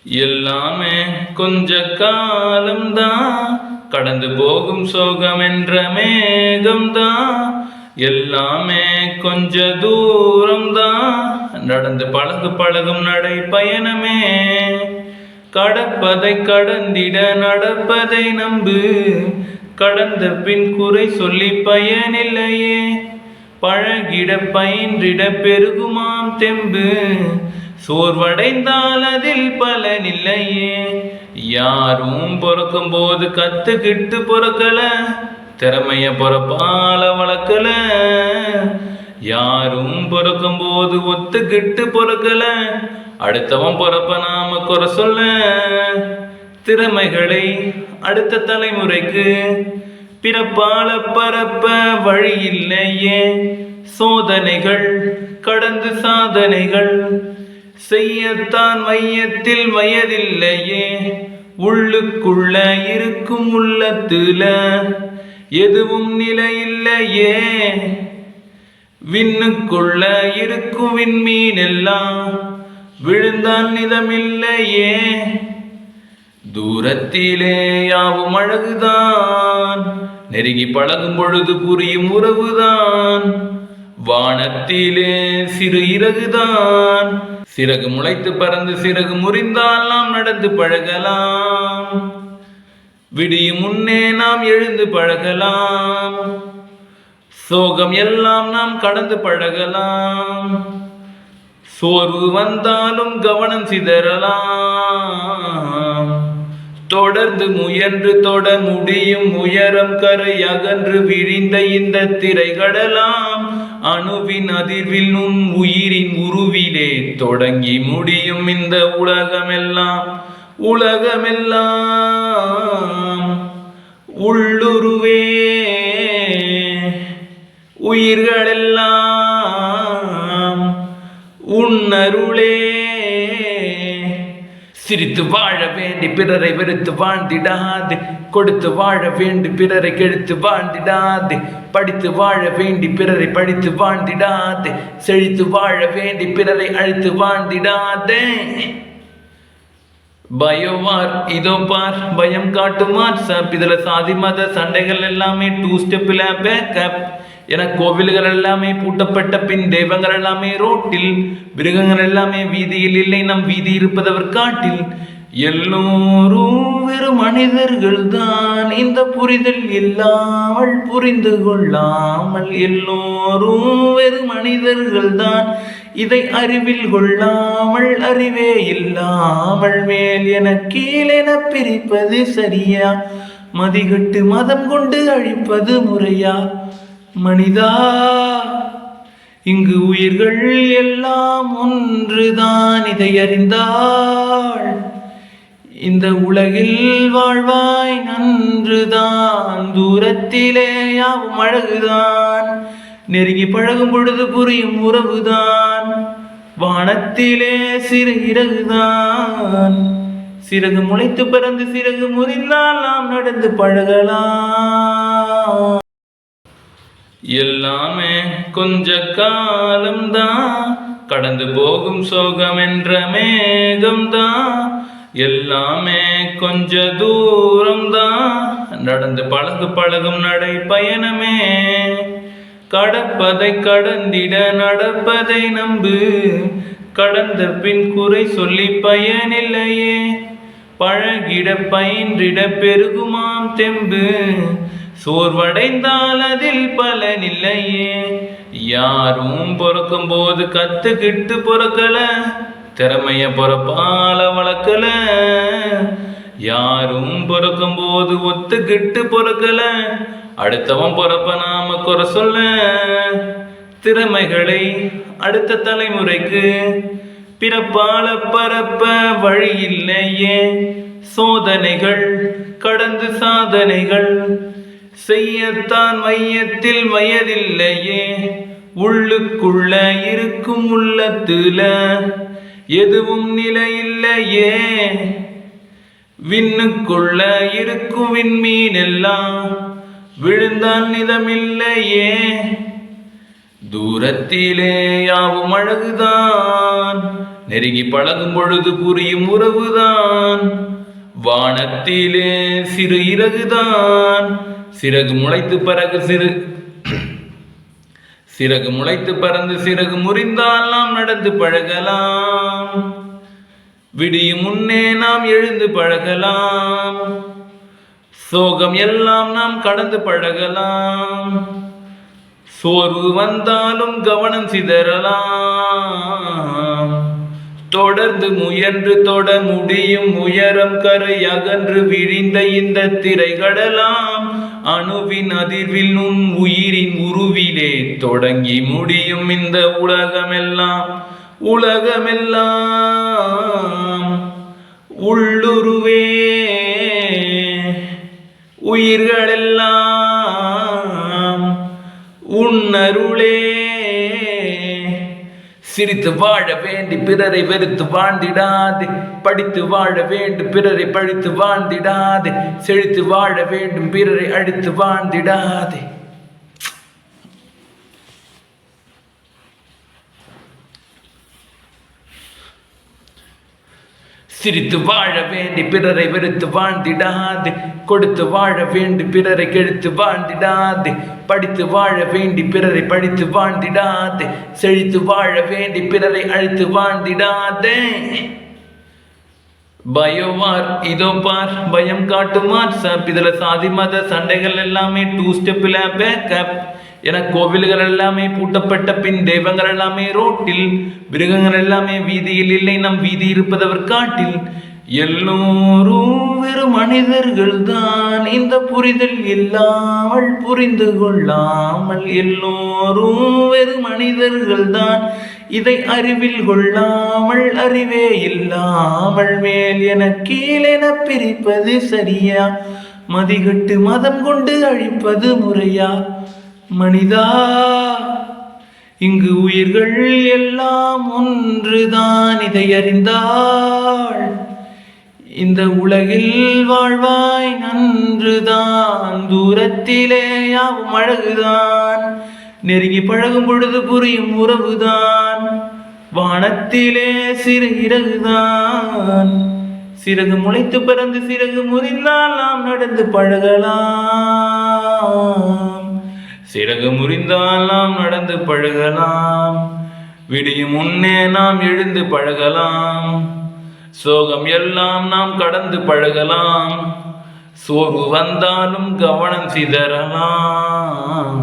எல்லாமே கொஞ்ச காலம்தான், கடந்து போகும் சோகம் என்ற மேகம்தான். எல்லாமே கொஞ்ச தூரம்தான், நடந்து பழகும் நடை பயணமே. கடப்பதை கடந்திட நடப்பதை நம்பு, கடந்த பின் குறை சொல்லி பயனில்லையே. பழகிட பயின்றிட பெருகுமாம் தெம்பு, சோர்வடைந்தால் அதில் பலனில்லையே. யாரும் பிறக்கும் போது கத்துக்கிட்டு பிறக்கல, திறமைய பொறப்பால வளர்க்கல. யாரும் பிறக்கும் போது ஒத்துக்கிட்டு பிறக்கல, அடுத்தவன் பிறப்ப நாம குறை சொல்ல. திறமைகளை அடுத்த தலைமுறைக்கு பிறப்பால பரப்ப வழி இல்லையே. சோதனைகள் கடந்து சாதனைகள் செய்யத்தான் மையத்தில் வயதில்லையே. உள்ளுக்குள்ள இருக்கும் உள்ளத்துல எதுவும் நிலையில்லையே. விண்ணுக்குள்ள இருக்கும் விண்மீன் எல்லாம் விழுந்தால் நிதமில்லையே. தூரத்திலே யாவும் அழகுதான், நெருங்கி பழகும் பொழுது புரியும் உறவுதான். வானத்திலே சிறு இறகுதான், சிறகு முளைத்து பறந்து சிறகு முறிந்தால் நாம் நடந்து பழகலாம். விடியும் முன்னே நாம் எழுந்து பழகலாம், சோகம் எல்லாம் நாம் கடந்து பழகலாம். சோர்வு வந்தாலும் கவனம் சிதறலாம், தொடர்ந்து முயன்று தொட முடியும் உயரம். கரை அகன்று விழிந்த இந்த திரைகடலாம், அணுவின் அதிர்வில் நுண் உயிரின் உருவிலே தொடங்கி முடியும் இந்த உலகமெல்லாம். உலகமெல்லாம் உள்ளுருவே, உயிர்களெல்லாம் உன்னருளே. சிரித்து வாழ வேண்டி பிறரை வெறுத்து வாழ்ந்திடாது, கொடுத்து வாழ வேண்டி பிறரை கெடுத்து வாழ்ந்திடாது. படித்து வாழ வேண்டி பிறரை படித்து வாழ்ந்திடாது, செழித்து வாழ வேண்டி பிறரை அழித்து வாழ்ந்திடாதே. பயோவார் இதோ பார், பயம் காட்டுமார் சாப். இதுல சாதி மத சண்டைகள் எல்லாமே 2 ஸ்டெப்ல பேக்கப் என. கோவில்கள் எல்லாமே பூட்டப்பட்ட பின் தெய்வங்கள் எல்லாமே ரோட்டில், மிருகங்கள் எல்லாமே வீதியில் இல்லை, நம் வீதி இருப்பதவர் காட்டில். எல்லோரும் வெறும் மனிதர்கள் தான், இந்த புரிதல் இல்லாமல் புரிந்து கொள்ளாமல். எல்லோரும் வெறும் மனிதர்கள் தான், இதை அறிவில் கொள்ளாமல் அறிவே இல்லாமல். மேல் என கீழென பிரிப்பது சரியா, மதிகட்டு மதம் கொண்டு அழிப்பது முறையா? மனிதா, இங்கு உயிர்கள் எல்லாம் ஒன்றுதான், இதை அறிந்தாள் இந்த உலகில் வாழ்வாய் நன்றுதான். தூரத்திலே யாவும் அழகுதான், நெருங்கி பழகும் பொழுது புரியும் உறவுதான். வானத்திலே சிறு இறகுதான், சிறகு முளைத்து பறந்து சிறகு முறிந்தால் நாம் நடந்து பழகலாம். எல்லாமே கொஞ்ச காலம்தான், கடந்து போகும் சோகம் என்ற மேகம்தான். எல்லாமே கொஞ்ச தூரம்தான், நடந்து பழகும் நடை பயணமே. கடப்பதை கடந்திட நடப்பதை நம்பு, கடந்த பின் குறை சொல்லி பயனில்லையே. பழகிட பயின்றிட பெருகுமாம் தெம்பு, சோர்வடைந்தால் அதில் பலனில்லையே. யாரும் பிறக்கும் போது கத்துக்கிட்டு பிறக்கல, திறமைய பொறப்பால வளர்க்கல. யாரும் பிறக்கும் போது ஒத்துக்கிட்டு பிறக்கல, அடுத்தவன் பிறப்ப நாம குறை சொல்ல. திறமைகளை அடுத்த தலைமுறைக்கு பிறப்பால பரப்ப வழி இல்லையே. சோதனைகள் கடந்து சாதனைகள் செய்யத்தான் மையத்தில் வயதில்லையே. உள்ளுக்குள்ள இருக்கும் உள்ளத்துல எதுவும் நிலையில்லையே. விண்ணுக்குள்ள இருக்கும் விண்மீன் எல்லாம் விழுந்தால் நிதமில்லையே. தூரத்திலே யாவும் அழகுதான், நெருங்கி பழகும் பொழுது புரியும் உறவுதான். வானத்திலே சிறு இறகுதான். சிறகு முளைத்து பறந்து சிறகு முறிந்தால் நாம் நடந்து பழகலாம். விடியும் முன்னே நாம் எழுந்து பழகலாம். சோகம் எல்லாம் நாம் கடந்து பழகலாம். சோர்வு வந்தாலும் கவனம் சிதறலாம். தொடர்ந்து முயன்று தொட முடியும் உயரம் கரை அகன்று விழிந்த இந்த திரைகடலாம். அணுவின் அதிர்வில் நுண் உயிரின் உருவிலே தொடங்கி முடியும் இந்த உலகமெல்லாம். உள்ளுருவே உயிர்களெல்லாம் உன்னருளே. சிரித்து வாழ வேண்டி பிறரை வெறுத்து வாழ்ந்திடாதே. படித்து வாழ வேண்டும் பிறரை பழித்து வாழ்ந்திடாதே. செழித்து வாழ வேண்டும் பிறரை அழித்து வாழ்ந்திடாதே. சிரித்து வாழ வேண்டி பிறரை வெறுத்து வாழ்ந்திடாதே. கொடுத்து வாழ வேண்டி பிறரை கெடுத்து வாழ்ந்திடாதே. படித்து வாழ வேண்டி பிறரை படித்து வாழ்ந்திடாதே. செழித்து வாழ வேண்டி பிறரை அழித்து வாழ்ந்திடாதே. பயோவார் இதோ பார் பயம் காட்டுமார் சாப். இதுல சாதி மத சண்டைகள் எல்லாமே 2 ஸ்டெப்ல பேக்கப். என கோவில்கள் எல்லாமே பூட்டப்பட்ட பின் தெய்வங்கள் எல்லாமே ரோட்டில். மிருகங்கள் எல்லாமே வீதியில் இல்லை, நம் வீதி இருப்பதவர் காட்டில். எல்லோரும் வெறும் மனிதர்கள் தான், இந்த புரிதல் இல்லாமல் புரிந்து கொள்ளாமல். எல்லோரும் வெறும் மனிதர்கள் தான், இதை அறிவில் கொள்ளாமல் அறிவே இல்லாமல். மேல் என கீழென பிரிப்பது சரியா? மதிகட்டு மதம் கொண்டு அழிப்பது முறையா? மனிதா, இங்கு உயிர்கள் எல்லாம் ஒன்றுதான், இதை அறிந்தாள் இந்த உலகில் வாழ்வாய் நன்றுதான். தூரத்திலே யாவும் அழகுதான், நெருங்கி பழகும் பொழுது புரியும் உறவுதான். வானத்திலே சிறு இறகுதான். சிறகு முளைத்து பறந்து சிறகு முறிந்தால் நாம் நடந்து பழகலாம். சிறகு முறிந்தால் நாம் நடந்து பழகலாம். விடியும் முன்னே நாம் எழுந்து பழகலாம். சோகம் எல்லாம் நாம் கடந்து பழகலாம். சோர்வு வந்தாலும் கவனம் சிதறலாம்.